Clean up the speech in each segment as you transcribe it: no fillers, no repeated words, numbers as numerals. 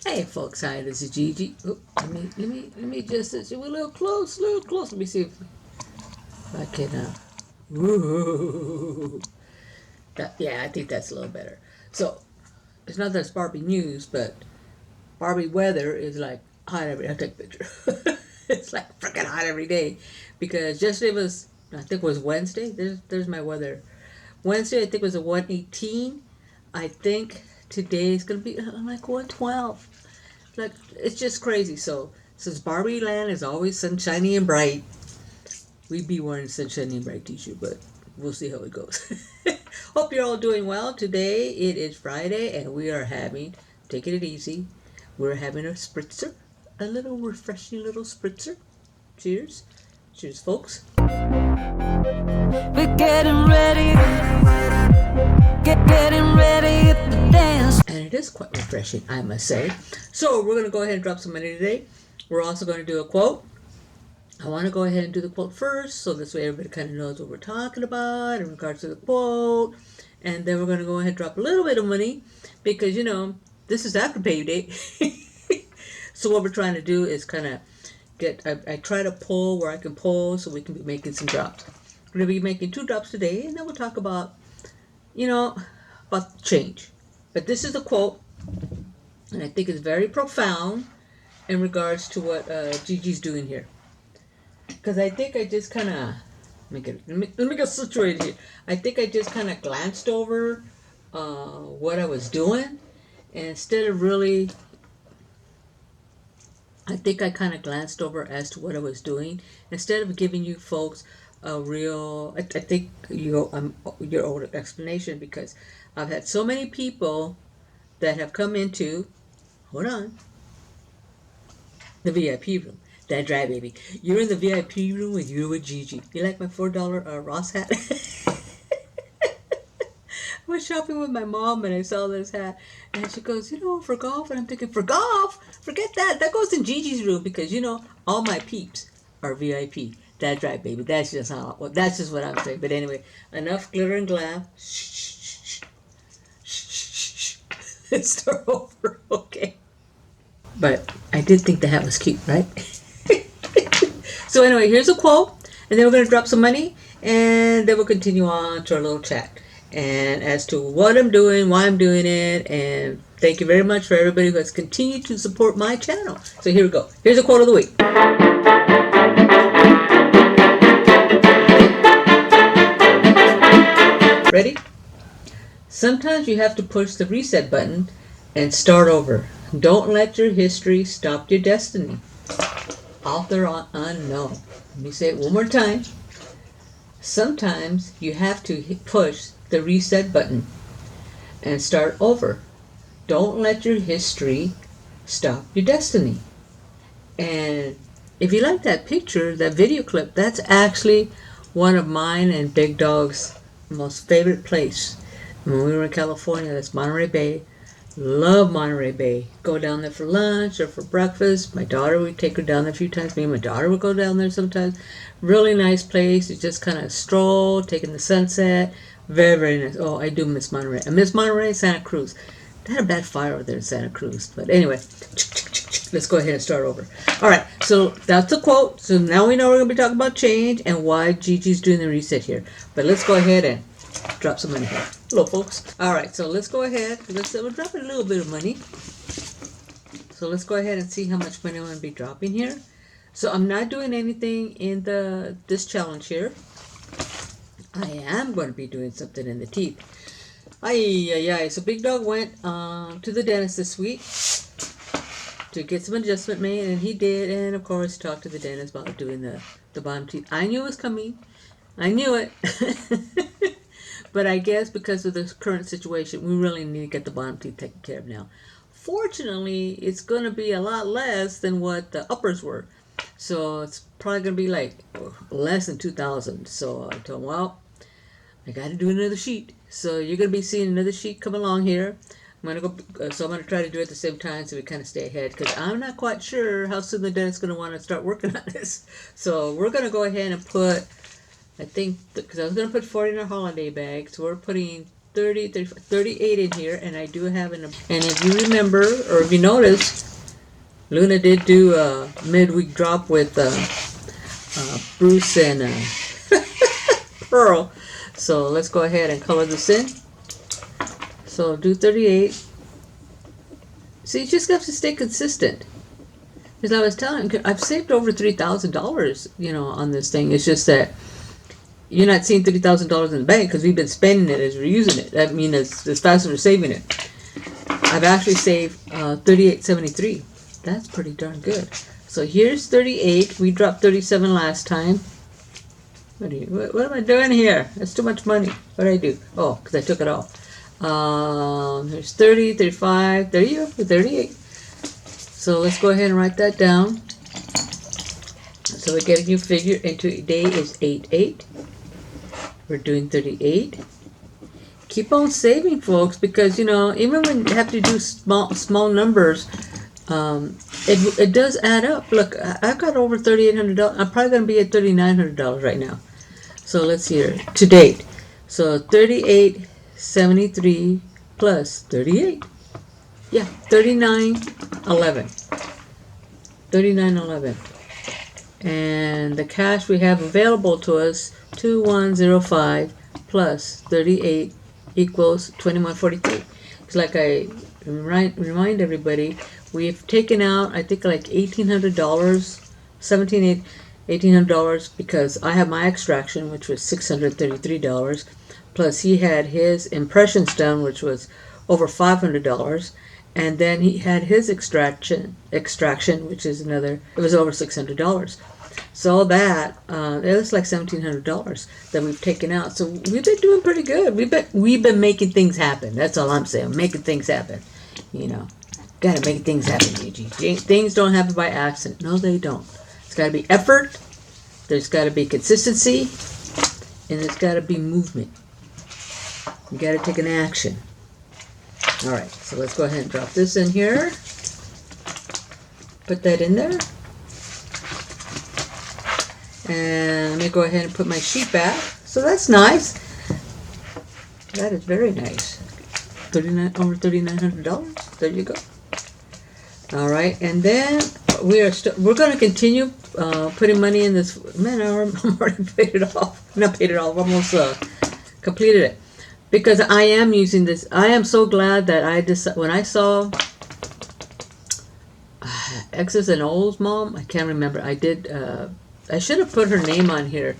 Hey folks, hi, this is Gigi. Oop, let me adjust this a little close, Let me see if I can woo. Yeah, I think that's a little better. So it's not that it's Barbie news, but Barbie weather is like hot every day. I take a picture. It's like freaking hot every day. Because yesterday was, I think it was Wednesday. There's my weather. Wednesday I think was a 118. I think today is gonna be like 112. Like, it's just crazy. So since Barbie Land is always sunshiny and bright, we'd be wearing sunshiny and bright t-shirt, but we'll see how it goes. Hope you're all doing well. Today it is Friday and we are having, taking it easy, we're having a spritzer, a little refreshing little spritzer. Cheers. Cheers, folks. We're getting ready, getting ready to dance. And it is quite refreshing, I must say. So we're going to go ahead and drop some money today. We're also going to do a quote. I want to go ahead and do the quote first, so this way everybody kind of knows what we're talking about in regards to the quote. And then we're going to go ahead and drop a little bit of money because, you know, this is after payday. So what we're trying to do is kind of I try to pull where I can pull so we can be making some drops. We're going to be making 2 drops today, and then we'll talk about, about change. But this is a quote, and I think it's very profound in regards to what Gigi's doing here. Because I think I just kind of, let me get situated here. I think I just kind of glanced over what I was doing, and instead of really, I think I kind of glanced over as to what I was doing instead of giving you folks a real, I think your old explanation, because I've had so many people that have come into, hold on, the VIP room. That dry baby. You're in the VIP room and you're with Gigi. You like my $4 Ross hat? I was shopping with my mom and I saw this hat and she goes, for golf. And I'm thinking, for golf? Forget that. That goes in Gigi's room because, all my peeps are VIP. That dry baby. That's just what I'm saying. But anyway, enough glitter and glam. Shh. Let's start over, okay? But I did think the hat was cute, right? So anyway, here's a quote, and then we're going to drop some money, and then we'll continue on to our little chat. And as to what I'm doing, why I'm doing it, and thank you very much for everybody who has continued to support my channel. So here we go. Here's a quote of the week. Ready? Sometimes you have to push the reset button and start over. Don't let your history stop your destiny. Author unknown. Let me say it one more time. Sometimes you have to push the reset button and start over. Don't let your history stop your destiny. And if you like that picture, that video clip, that's actually one of mine and Big Dog's most favorite place. When we were in California, that's Monterey Bay. Love Monterey Bay. Go down there for lunch or for breakfast. My daughter would take her down there a few times. Me and my daughter would go down there sometimes. Really nice place. You just kind of stroll, taking the sunset. Very, very nice. Oh, I do miss Monterey. I miss Monterey, Santa Cruz. They had a bad fire over there in Santa Cruz. But anyway, let's go ahead and start over. All right, so that's the quote. So now we know we're going to be talking about change and why Gigi's doing the reset here. But let's go ahead and drop some money here. Hello, folks. All right, so let's go ahead. We're dropping a little bit of money. So let's go ahead and see how much money I'm going to be dropping here. So I'm not doing anything in this challenge here. I am going to be doing something in the teeth. So Big Dog went to the dentist this week to get some adjustment made, and he did. And of course, talked to the dentist about doing the bottom teeth. I knew it was coming. I knew it. But I guess because of the current situation, we really need to get the bottom teeth taken care of now. Fortunately, it's going to be a lot less than what the uppers were. So it's probably going to be like less than $2,000. So I told him, well, I got to do another sheet. So you're going to be seeing another sheet come along here. I'm going to try to do it at the same time so we kind of stay ahead. Because I'm not quite sure how soon the dentist's going to want to start working on this. So we're going to go ahead and put, I think, because I was going to put 40 in our holiday bag, so we're putting 30, 35, 38 in here, and I do have an. And if you remember, or if you notice, Luna did do a midweek drop with Bruce and Pearl. So let's go ahead and color this in. So do 38. So you just have to stay consistent. As I was telling you, I've saved over $3,000, you know, on this thing. It's just that you're not seeing $30,000 in the bank because we've been spending it as we're using it. I mean, as fast as we're saving it. I've actually saved $38.73. That's pretty darn good. So here's 38. We dropped 37 last time. What am I doing here? That's too much money. What did I do? Oh, because I took it off. There's 30, 35, there you go, 38. So let's go ahead and write that down. So we get a new figure, and today is 8-8. We're doing 38. Keep on saving, folks, because, you know, even when you have to do small numbers, it does add up. Look, I've got over $3,800. I'm probably going to be at $3,900 right now. So let's see here, to date. So 38.73 plus 38. Yeah, 39.11. 39.11. And the cash we have available to us, 2105 plus 38 equals 2143. It's like I remind everybody, we've taken out, I think, like $1,800, $1,800, because I have my extraction, which was $633, plus he had his impressions done, which was over $500, and then he had his extraction, which is another, it was over $600. So that it was like $1,700 that we've taken out. So we've been doing pretty good. We've been making things happen. That's all I'm saying. Making things happen. You know, gotta make things happen, Gigi. Things don't happen by accident. No, they don't. It's gotta be effort. There's gotta be consistency, and there's gotta be movement. You gotta take an action. All right. So let's go ahead and drop this in here. Put that in there. And let me go ahead and put my sheet back. So that's nice. That is very nice. Over $3,900. There you go. All right, and then we're going to continue putting money in this. Man, I'm already paid it off. Not paid it off. Almost completed it, because I am using this. I am so glad that when I saw X's and O's mom. I can't remember. I did. I should have put her name on here,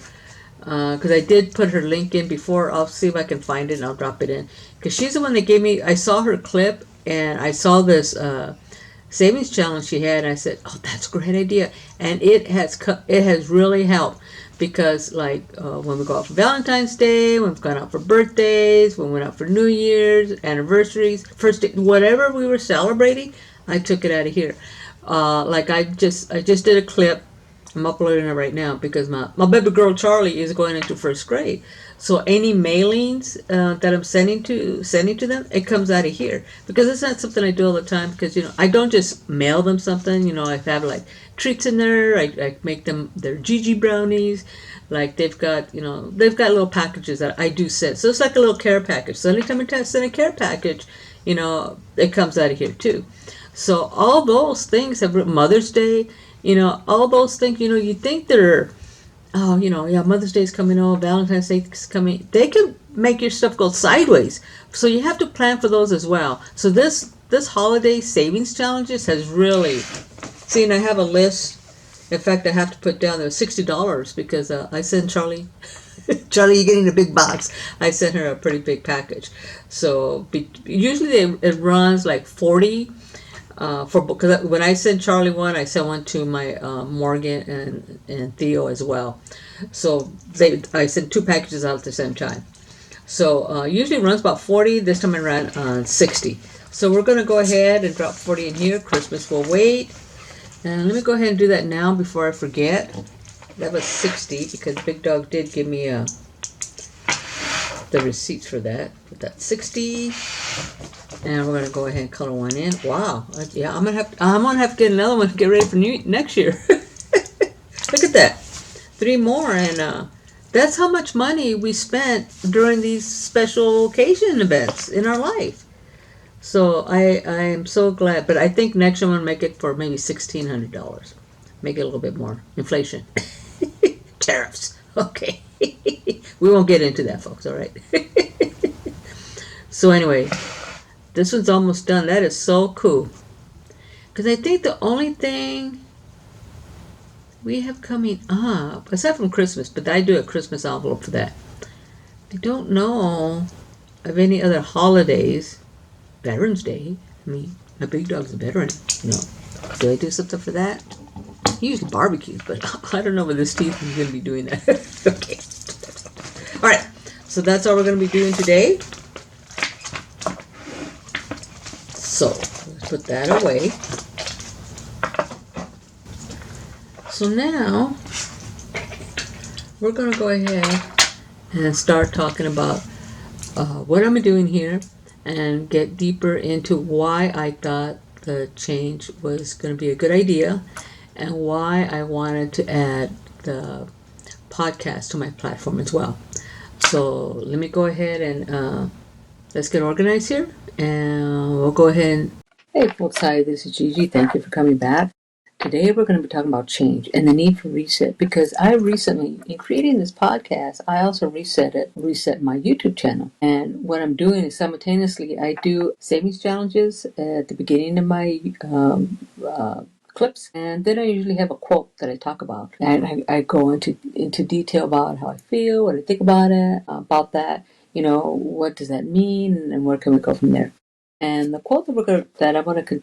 because I did put her link in before. I'll see if I can find it and I'll drop it in, because she's the one that gave me. I saw her clip and I saw this savings challenge she had, and I said, "Oh, that's a great idea," and it has really helped, because like when we go out for Valentine's Day, when we've gone out for birthdays, when we went out for New Year's, anniversaries, first day, whatever we were celebrating, I took it out of here. Like I just did a clip. I'm uploading it right now because my baby girl Charlie is going into first grade. So any mailings that I'm sending to them, it comes out of here, because it's not something I do all the time. Because I don't just mail them something. I have like treats in there. I make them their Gigi brownies. Like they've got little packages that I do send. So it's like a little care package. So anytime I send a care package, it comes out of here too. So all those things have Mother's Day. All those things, you think they're, Mother's Day is coming on, Valentine's Day is coming. They can make your stuff go sideways. So you have to plan for those as well. So this holiday savings challenges has really, and I have a list. In fact, I have to put down there $60 because I sent Charlie, you're getting a big box. I sent her a pretty big package. So usually it runs like 40. Because when I sent Charlie one, I sent one to my Morgan and Theo as well. So I sent two packages out at the same time. So usually it runs about 40. This time I ran 60. So we're going to go ahead and drop 40 in here. Christmas will wait. And let me go ahead and do that now before I forget. That was 60 because Big Dog did give me the receipts for that. But that's 60. And we're gonna go ahead and color one in. Wow, yeah, I'm gonna have to get another one to get ready for next year. Look at that, 3 more, and That's how much money we spent during these special occasion events in our life. So I am so glad, but I think next year I'm gonna make it for maybe $1,600. Make it a little bit more inflation, tariffs. Okay, we won't get into that, folks. All right. So anyway, this one's almost done. That is so cool. Because I think the only thing we have coming up, aside from Christmas, but I do a Christmas envelope for that. I don't know of any other holidays. Veterans Day. I mean, my big dog's a veteran. You know, do I do something for that? He usually barbecues, but I don't know whether Steve is going to be doing that. Okay. All right. So that's all we're going to be doing today. So let's put that away. So now we're going to go ahead and start talking about what I'm doing here and get deeper into why I thought the change was going to be a good idea and why I wanted to add the podcast to my platform as well. So let me go ahead and let's get organized here, and we'll go ahead and... Hey folks, hi, this is Gigi. Thank you for coming back. Today we're going to be talking about change and the need for reset, because I recently, in creating this podcast, I also reset my YouTube channel. And what I'm doing is simultaneously I do savings challenges at the beginning of my clips, and then I usually have a quote that I talk about, and I go into detail about how I feel, what I think about it, about that. You know, what does that mean, and where can we go from there? And the quote that I want to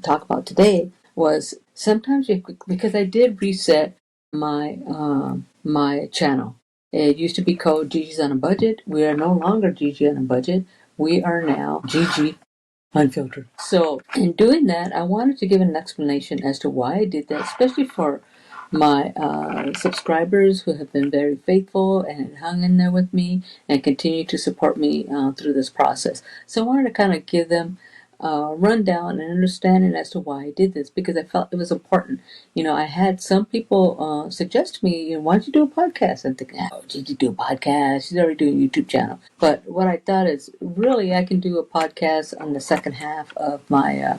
talk about today was, sometimes because I did reset my my channel. It used to be called Gigi's on a Budget. We are no longer Gigi on a Budget. We are now Gigi Unfiltered. So in doing that, I wanted to give an explanation as to why I did that, especially for my subscribers who have been very faithful and hung in there with me and continue to support me through this process. So I wanted to kind of give them a rundown and understanding as to why I did this, because I felt it was important. You know, I had some people suggest to me, why don't you do a podcast? I'm thinking, oh, did you do a podcast? She's already doing a YouTube channel. But what I thought is, really, I can do a podcast on the second half of my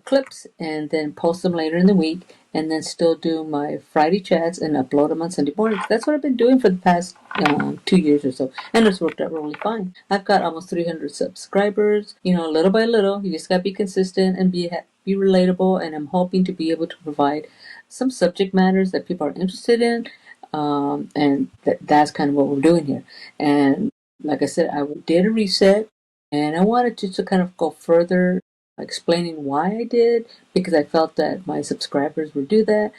clips, and then post them later in the week, and then still do my Friday chats and upload them on Sunday mornings. That's what I've been doing for the past 2 years or so, and it's worked out really fine. I've got almost 300 subscribers. Little by little, you just gotta be consistent and be relatable, and I'm hoping to be able to provide some subject matters that people are interested in, and that's kind of what we're doing here. And like I said, I did a reset, and I wanted to kind of go further explaining why I did, because I felt that my subscribers would do that,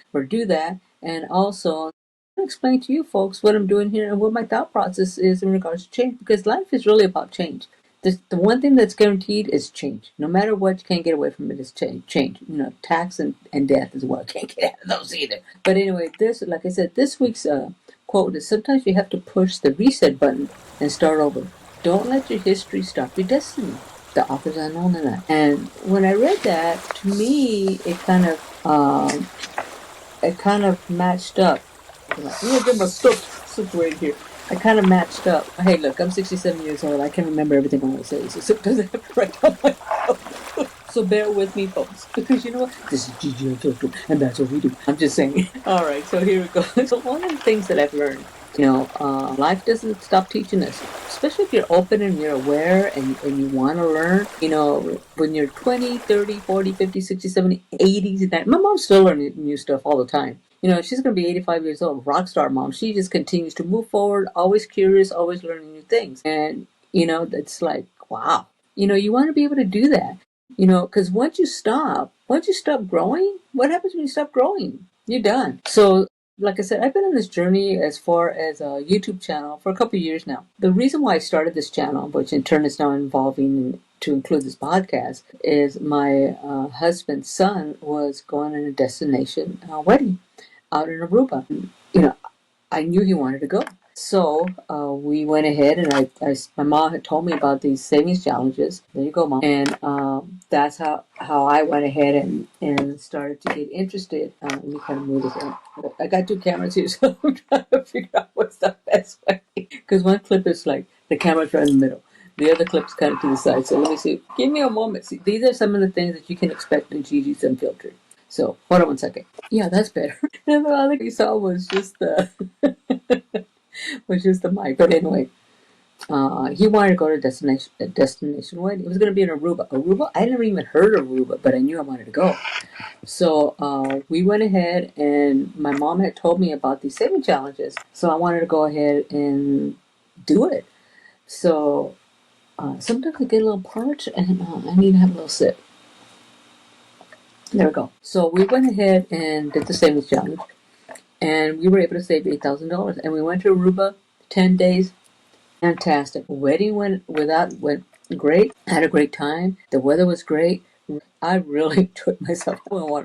and also explain to you folks what I'm doing here and what my thought process is in regards to change, because life is really about change. The one thing that's guaranteed is change. No matter what, you can't get away from it. Is change. Tax and death as well. Can't get out of those either. But anyway, like I said, this week's quote is, sometimes you have to push the reset button and start over. Don't let your history stop your destiny. The author's unknown in that. And when I read that, to me, it kind of matched up. I'm gonna get my soup right here. I kind of matched up. Hey, look, I'm 67 years old. I can remember everything I want to say. So soup doesn't have to write down my notes. So bear with me, folks, because you know what? This is Gigi Unfiltered, and that's what we do. I'm just saying. All right, so here we go. So one of the things that I've learned, life doesn't stop teaching us, especially if you're open and you're aware and you want to learn. When you're 20, 30, 40, 50, 60, 70, 80s, and that, my mom's still learning new stuff all the time. She's going to be 85 years old, rock star mom. She just continues to move forward, always curious, always learning new things. And, it's like, wow. You want to be able to do that, because once you stop growing, what happens when you stop growing? You're done. So, like I said, I've been on this journey as far as a YouTube channel for a couple of years now. The reason why I started this channel, which in turn is now evolving to include this podcast, is my husband's son was going on a destination wedding out in Aruba. I knew he wanted to go. So we went ahead, and my mom had told me about these savings challenges. There you go, mom. And that's how I went ahead and started to get interested. Let me kind of move this in. I got two cameras here, so I'm trying to figure out what's the best way. Because one clip is like the camera's right in the middle. The other clip's kind of to the side. So let me see. Give me a moment. See, these are some of the things that you can expect in Gigi's Unfiltered. So hold on one second. Yeah, that's better. And the other you saw was just the mic. But anyway, he wanted to go to a destination wedding. It was going to be in Aruba. Aruba? I never even heard of Aruba, but I knew I wanted to go. So we went ahead, and my mom had told me about these saving challenges. So I wanted to go ahead and do it. So sometimes I get a little parched, and I need to have a little sip. There we go. So we went ahead and did the savings challenge, and we were able to save $8,000. And we went to Aruba 10 days. Fantastic. Wedding went great. I had a great time. The weather was great. I really enjoyed myself.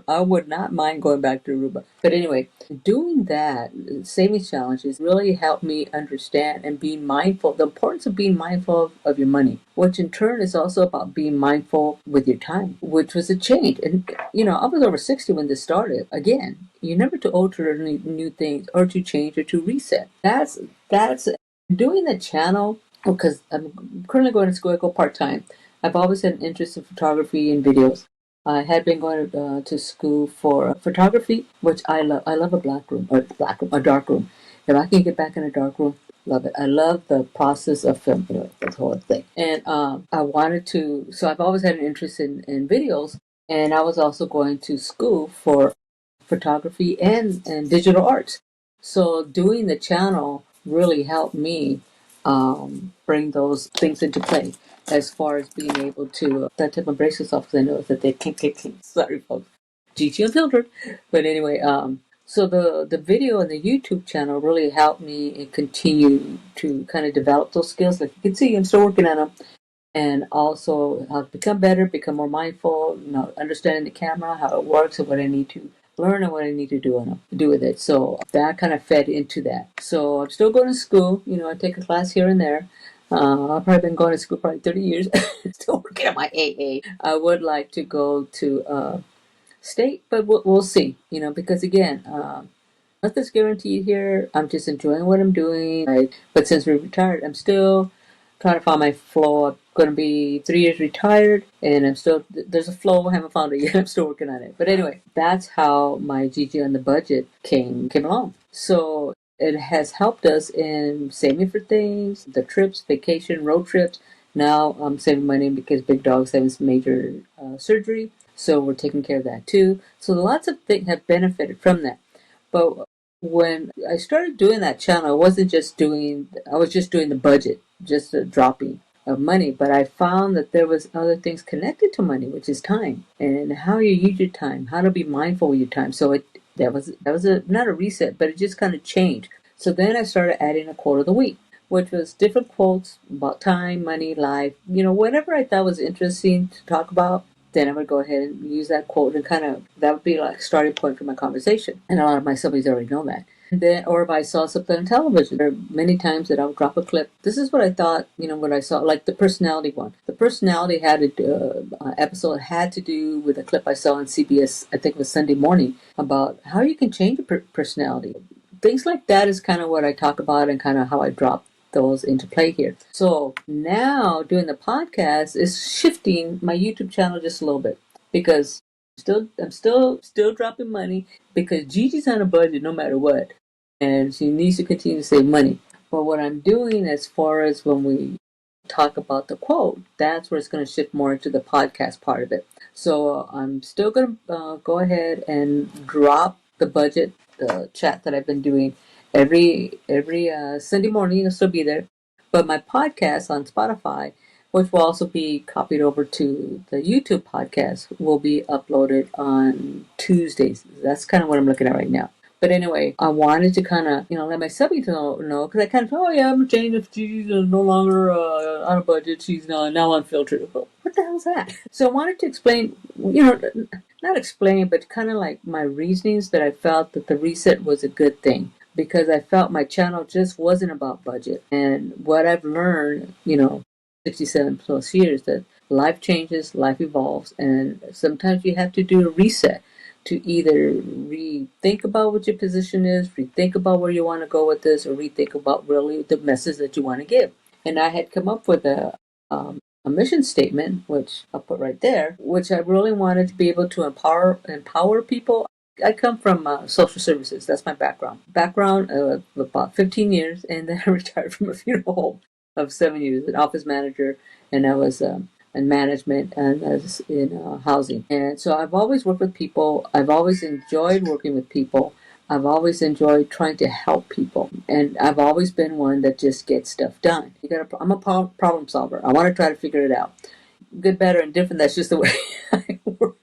I would not mind going back to Aruba. But anyway, doing that savings challenges really helped me understand and be mindful, the importance of being mindful of your money, which in turn is also about being mindful with your time, which was a change. And, I was over 60 when this started. Again, you're never too old to learn new things or to change or to reset. That's doing the channel, because I'm currently going to school. I go part-time. I've always had an interest in photography and videos. I had been going to school for photography, which I love. I love a dark room. If I can get back in a dark room, love it. I love the process of film, the whole thing. And I wanted to, so I've always had an interest in videos, and I was also going to school for photography and digital arts. So doing the channel really helped me bring those things into play, as far as being able to that type of brace yourself, because I know that they clink clink clink. Sorry, folks. Gigi Unfiltered. But anyway, so the video and the YouTube channel really helped me and continue to kind of develop those skills. Like you can see, I'm still working on them. And also how to become better, become more mindful, understanding the camera, how it works, and what I need to learn and what I need to do with it. So that kind of fed into that. So I'm still going to school. I take a class here and there. I've probably been going to school probably 30 years. Still working on my AA. I would like to go to state, but we'll see. Because again, nothing's guaranteed here. I'm just enjoying what I'm doing. But since we're retired, I'm still trying to find my flow. I'm going to be 3 years retired, and there's a flow. I haven't found it yet. I'm still working on it. But anyway, that's how my Gigi on the budget came along. So it has helped us in saving for things, the trips, vacation, road trips. Now I'm saving money because Big Dog's having some major surgery. So we're taking care of that too. So lots of things have benefited from that. But when I started doing that channel, I was just doing the budget, just the dropping of money. But I found that there was other things connected to money, which is time and how you use your time, how to be mindful of your time. So that was not a reset, but it just kind of changed. So then I started adding a quote of the week, which was different quotes about time, money, life, whatever I thought was interesting to talk about. Then I would go ahead and use that quote, and that would be like a starting point for my conversation. And a lot of my subbies already know that. Or if I saw something on television, there are many times that I would drop a clip. This is what I thought, what I saw, like the personality one. The personality had episode had to do with a clip I saw on CBS, I think it was Sunday morning, about how you can change your personality. Things like that is kind of what I talk about, and kind of how I drop those into play here. So now doing the podcast is shifting my YouTube channel just a little bit, because I'm still dropping money, because Gigi's on a budget no matter what, and she needs to continue to save money. But what I'm doing, as far as when we talk about the quote, that's where it's going to shift more into the podcast part of it. So I'm still going to go ahead and drop the budget, the chat that I've been doing every Sunday morning. It'll still be there, but my podcast on Spotify, which will also be copied over to the YouTube podcast, will be uploaded on Tuesdays. That's kind of what I'm looking at right now. But anyway, I wanted to kind of, let my subbies know, because I kind of thought, oh yeah, I'm changing if she's no longer on a budget, she's now unfiltered. But what the hell's that? So I wanted to explain, not explain, but kind of like my reasonings that I felt that the reset was a good thing. because I felt my channel just wasn't about budget. And what I've learned, 67 plus years, that life changes, life evolves, and sometimes you have to do a reset to either rethink about what your position is, rethink about where you want to go with this, or rethink about really the message that you want to give. And I had come up with a mission statement, which I'll put right there, which I really wanted to be able to empower people. I come from social services. That's my background. About 15 years, and then I retired from a funeral home of 7 years, an office manager, and I was in management and as in housing. And so I've always worked with people. I've always enjoyed working with people. I've always enjoyed trying to help people, and I've always been one that just gets stuff done. I'm a problem solver. I want to try to figure it out. Good, better, and different. That's just the way I work.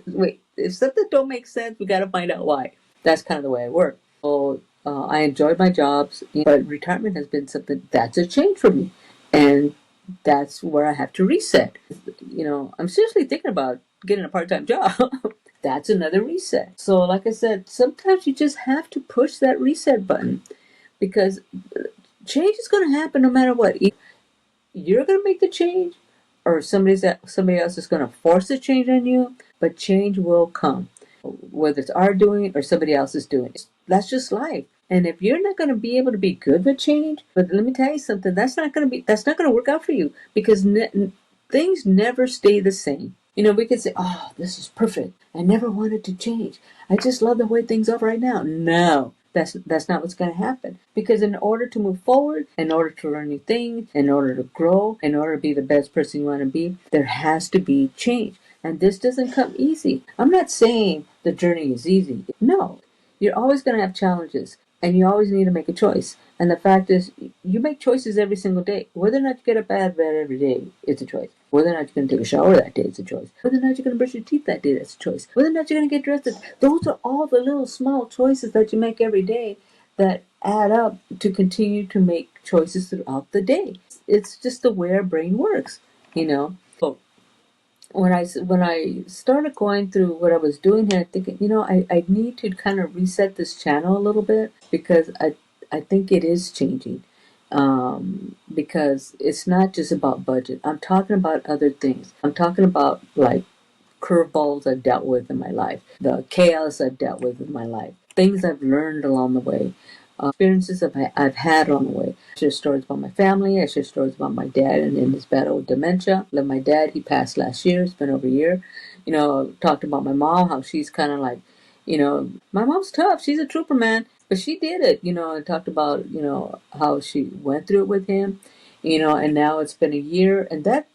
Wait. If something don't make sense, we got to find out why. That's kind of the way I work. So I enjoyed my jobs, but retirement has been something that's a change for me, and that's where I have to reset. I'm seriously thinking about getting a part-time job. That's another reset. So, like I said, sometimes you just have to push that reset button because change is going to happen no matter what. Either you're going to make the change, or somebody else is going to force the change on you. But change will come, whether it's our doing it or somebody else is doing it. That's just life. And if you're not going to be able to be good with change, but let me tell you something, that's not going to work out for you, because things never stay the same. We could say, "Oh, this is perfect. I never wanted to change. I just love the way things are right now." No, that's not what's going to happen. Because in order to move forward, in order to learn new things, in order to grow, in order to be the best person you want to be, there has to be change. And this doesn't come easy. I'm not saying the journey is easy. No, you're always going to have challenges, and you always need to make a choice. And the fact is, you make choices every single day. Whether or not you get a bad bed every day, it's a choice. Whether or not you're going to take a shower that day, it's a choice. Whether or not you're going to brush your teeth that day, that's a choice. Whether or not you're going to get dressed, those are all the little small choices that you make every day that add up to continue to make choices throughout the day. It's just the way our brain works, So when I started going through what I was doing here, thinking, I need to kind of reset this channel a little bit, because I think it is changing. Because it's not just about budget. I'm talking about other things. I'm talking about like curveballs I've dealt with in my life, the chaos I've dealt with in my life, things I've learned along the way, experiences I've had on the way. I share stories about my family. I share stories about my dad and in his battle with dementia. I love my dad. He passed last year. It's been over a year. Talked about my mom, how she's kind of like, my mom's tough. She's a trooper, man. But she did it, and talked about, how she went through it with him, and now it's been a year. And that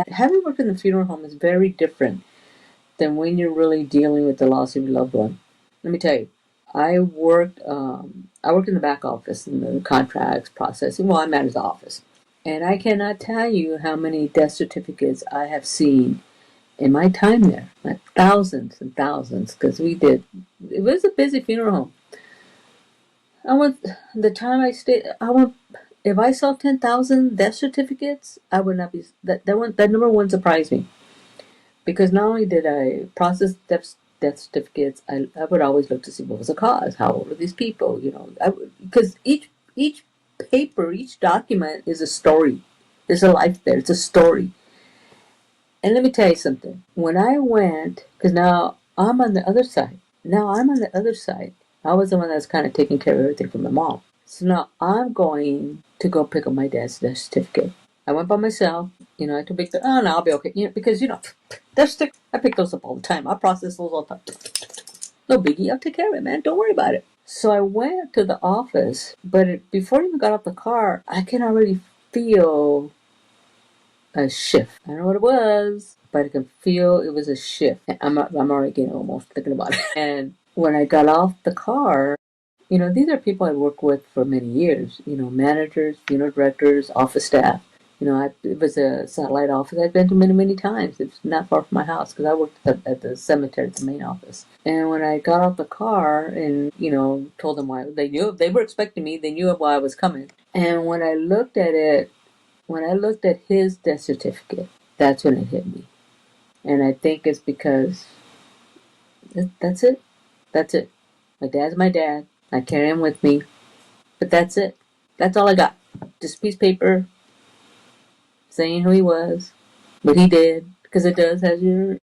having worked in the funeral home is very different than when you're really dealing with the loss of your loved one. Let me tell you, I worked in the back office in the contracts processing. Well, I managed the office, and I cannot tell you how many death certificates I have seen in my time there, like thousands and thousands, because it was a busy funeral home. If I saw 10,000 death certificates, I would not be, that number wouldn't surprise me. Because not only did I process death certificates, I would always look to see what was the cause, how old were these people, because each paper, each document is a story. There's a life there. It's a story. And let me tell you something. When I went, because now I'm on the other side. I was the one that's kind of taking care of everything for my mom. So now I'm going to go pick up my dad's death certificate. I went by myself. I told Victor, "Oh, no, I'll be okay." Because, death certificate, I pick those up all the time. I process those all the time. No biggie. I'll take care of it, man. Don't worry about it. So I went to the office, but before I even got out the car, I can already feel a shift. I don't know what it was, but I can feel it was a shift. I'm already getting almost thinking about it. And when I got off the car, these are people I worked with for many years. Managers, funeral directors, office staff. It was a satellite office I've been to many, many times. It's not far from my house because I worked at the cemetery, at the main office. And when I got off the car and, told them why, they were expecting me. They knew why I was coming. And when I looked at his death certificate, that's when it hit me. And I think it's because that's it. My dad's my dad. I carry him with me. But that's it. That's all I got. Just a piece of paper saying who he was, what he did, because it has your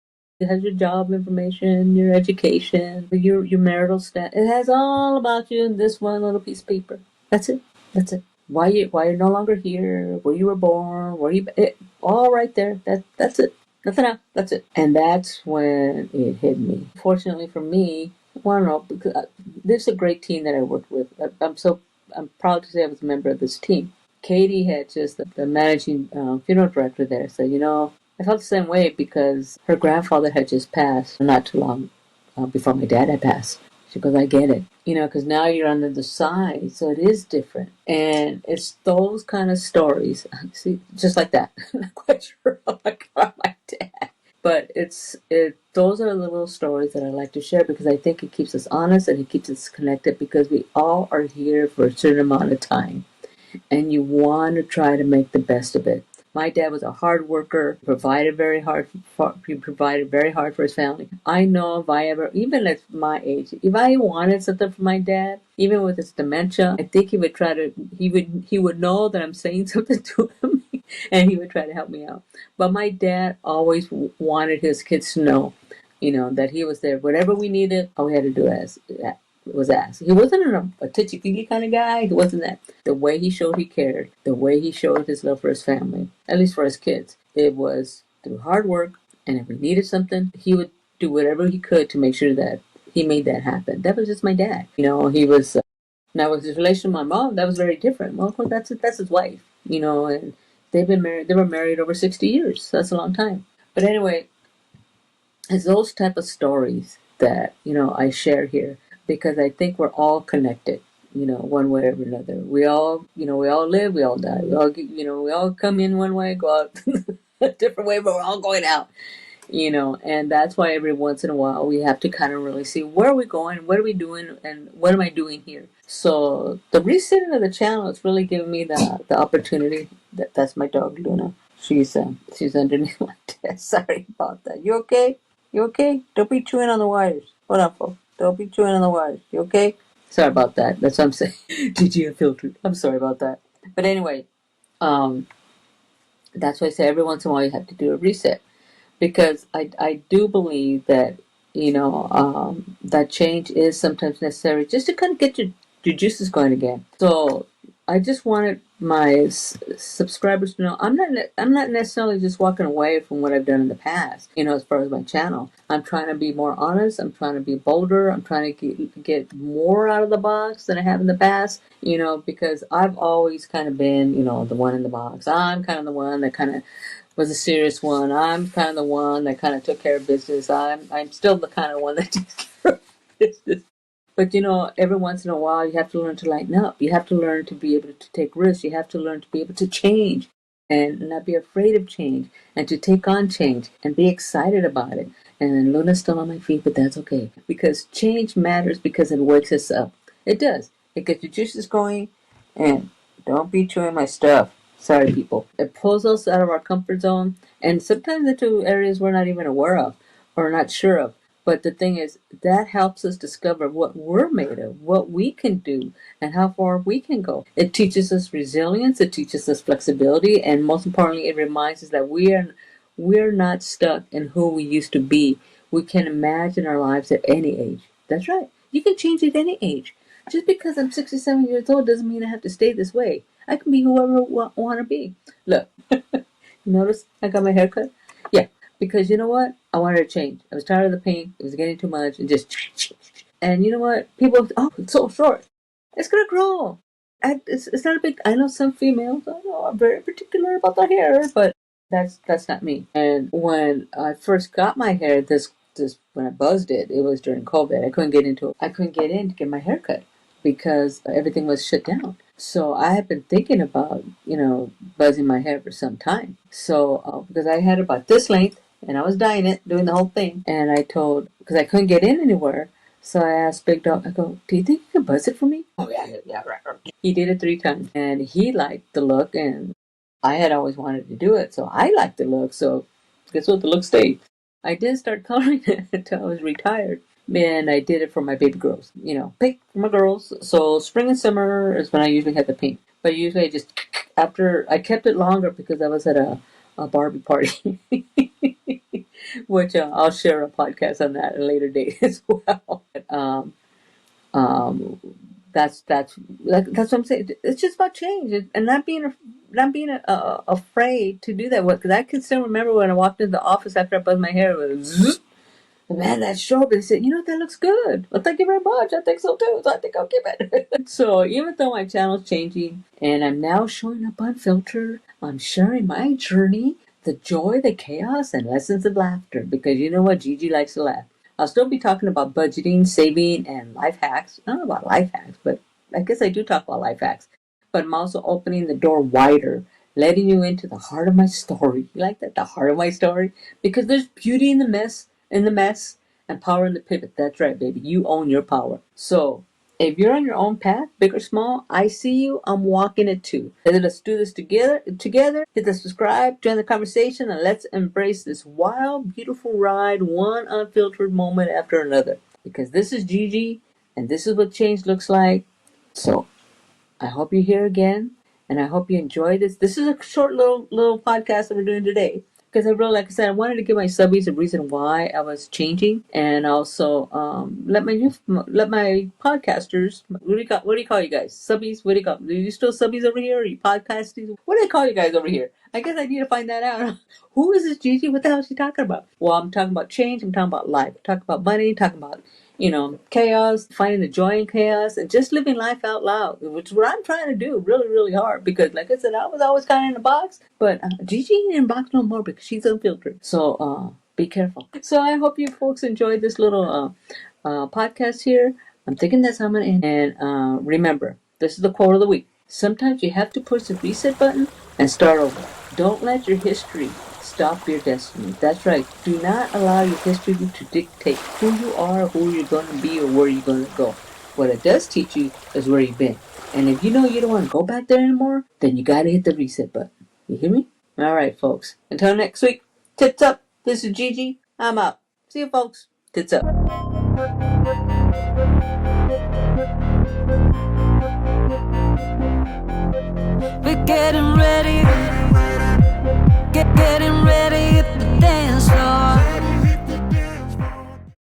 job information, your education, your marital status. It has all about you in this one little piece of paper. That's it. That's it. Why you're no longer here, where you were born, all right there. That's it. Nothing else. That's it. And that's when it hit me. Fortunately for me, well, I don't know, because there's a great team that I worked with. I'm proud to say I was a member of this team. Katie had just the managing funeral director there said, I felt the same way because her grandfather had just passed not too long before my dad had passed. She goes, I get it. Because now you're on the other side, so it is different. And it's those kind of stories, see, just like that. I'm not quite sure how I got my dad. But those are the little stories that I like to share because I think it keeps us honest and it keeps us connected because we all are here for a certain amount of time and you want to try to make the best of it. My dad was a hard worker, he provided very hard for his family. I know if I ever, even at my age, if I wanted something from my dad, even with his dementia, I think he would know that I'm saying something to him and he would try to help me out. But my dad always wanted his kids to know, that he was there. Whatever we needed, all we had to do was ask. He wasn't a touchy-feely kind of guy. He wasn't that. The way he showed he cared, the way he showed his love for his family, at least for his kids, it was through hard work. And if we needed something, he would do whatever he could to make sure that he made that happen. That was just my dad. He was. Now with his relation with my mom, that was very different. Well, of course, that's his wife. And they've been married. They were married over 60 years. So that's a long time. But anyway, it's those type of stories that I share here because I think we're all connected, one way or another. We all live, we all die. We all come in one way, go out a different way, but we're all going out. And that's why every once in a while we have to kind of really see where are we going, what are we doing, and what am I doing here. So the resetting of the channel is really giving me the opportunity. That's my dog Luna. She's underneath my desk. Sorry about that. You okay? You okay? Don't be chewing on the wires. Hold on, folks. Don't be chewing on the wires. You okay? Sorry about that. That's what I'm saying. Gigi unfiltered. I'm sorry about that. But anyway, that's why I say every once in a while you have to do a reset because I do believe that that change is sometimes necessary just to kind of get your juices going again. So I just wanted my subscribers to know I'm not necessarily just walking away from what I've done in the past. As far as my channel, I'm trying to be more honest. I'm trying to be bolder. I'm trying to get more out of the box than I have in the past. Because I've always kind of been the one in the box. I'm kind of the one that kind of was a serious one. I'm kind of the one that kind of took care of business. I'm still the kind of one that takes care of business. But every once in a while, you have to learn to lighten up. You have to learn to be able to take risks. You have to learn to be able to change and not be afraid of change and to take on change and be excited about it. And Luna's still on my feet, but that's okay because change matters because it wakes us up. It does. It gets your juices going, and don't be chewing my stuff. Sorry, people. It pulls us out of our comfort zone, and sometimes into areas we're not even aware of or not sure of. But the thing is, that helps us discover what we're made of, what we can do, and how far we can go. It teaches us resilience, it teaches us flexibility, and most importantly, it reminds us that we're not stuck in who we used to be. We can imagine our lives at any age. That's right. You can change at any age. Just because I'm 67 years old doesn't mean I have to stay this way. I can be whoever I want to be. Look, notice I got my hair cut? Yeah, because you know what? I wanted to change. I was tired of the pain. It was getting too much. And just... And you know what? People, it's so short. It's going to grow. It's not a big... I know some females are very particular about their hair, but that's not me. And when I first got my hair, this when I buzzed it was during COVID. I couldn't get in to get my hair cut because everything was shut down. So I had been thinking about, buzzing my hair for some time. So, because I had about this length and I was dyeing it, doing the whole thing. And because I couldn't get in anywhere. So I asked Big Dog, I go, do you think you can buzz it for me? Oh, yeah, right. He did it 3 times and he liked the look and I had always wanted to do it. So I liked the look. So guess what? The look stayed. I didn't start coloring it until I was retired. And I did it for my baby girls. Pick for my girls. So spring and summer is when I usually have the paint. But usually I just, after, I kept it longer because I was at a Barbie party. Which I'll share a podcast on that at a later date as well. Um, that's what I'm saying. It's just about change and not being afraid to do that. Because I can still remember when I walked into the office after I buzzed my hair, it was zzz, man, that's short. But they said, that looks good. Well, thank you very much. I think so too. So I think I'll keep it. So even though my channel's changing and I'm now showing up unfiltered, I'm sharing my journey, the joy, the chaos, and lessons of laughter. Because you know what? Gigi likes to laugh. I'll still be talking about budgeting, saving, and life hacks. Not about life hacks, but I guess I do talk about life hacks. But I'm also opening the door wider, letting you into the heart of my story. You like that? The heart of my story? Because there's beauty in the mess, and power in the pivot. That's right, baby. You own your power. So if you're on your own path, big or small, I see you. I'm walking it too. Let's do this together. Hit the subscribe, join the conversation, and let's embrace this wild, beautiful ride, one unfiltered moment after another. Because this is Gigi, and this is what change looks like. So I hope you're here again, and I hope you enjoy this. This is a short little podcast that we're doing today. Because I really, like I said, I wanted to give my subbies a reason why I was changing, and also let my podcasters. What do you call you guys? Subbies? What do you call? Do you still subbies over here? Are you podcasting? What do they call you guys over here? I guess I need to find that out. Who is this Gigi? What the hell is she talking about? Well, I'm talking about change. I'm talking about life. I'm talking about money. Talking about chaos, finding the joy in chaos, and just living life out loud, which is what I'm trying to do really, really hard. Because, like I said, I was always kind of in a box, but Gigi ain't in a box no more because she's unfiltered. So, be careful. So, I hope you folks enjoyed this little podcast here. I'm thinking that's how I'm going to end. And remember, this is the quote of the week. Sometimes you have to push the reset button and start over. Don't let your history stop your destiny. That's right. Do not allow your history to dictate who you are, who you're going to be, or where you're going to go. What it does teach you is where you've been. And if you know you don't want to go back there anymore, then you got to hit the reset button. You hear me? All right, folks. Until next week, tits up. This is Gigi. I'm out. See you, folks. Tits up. We're getting ready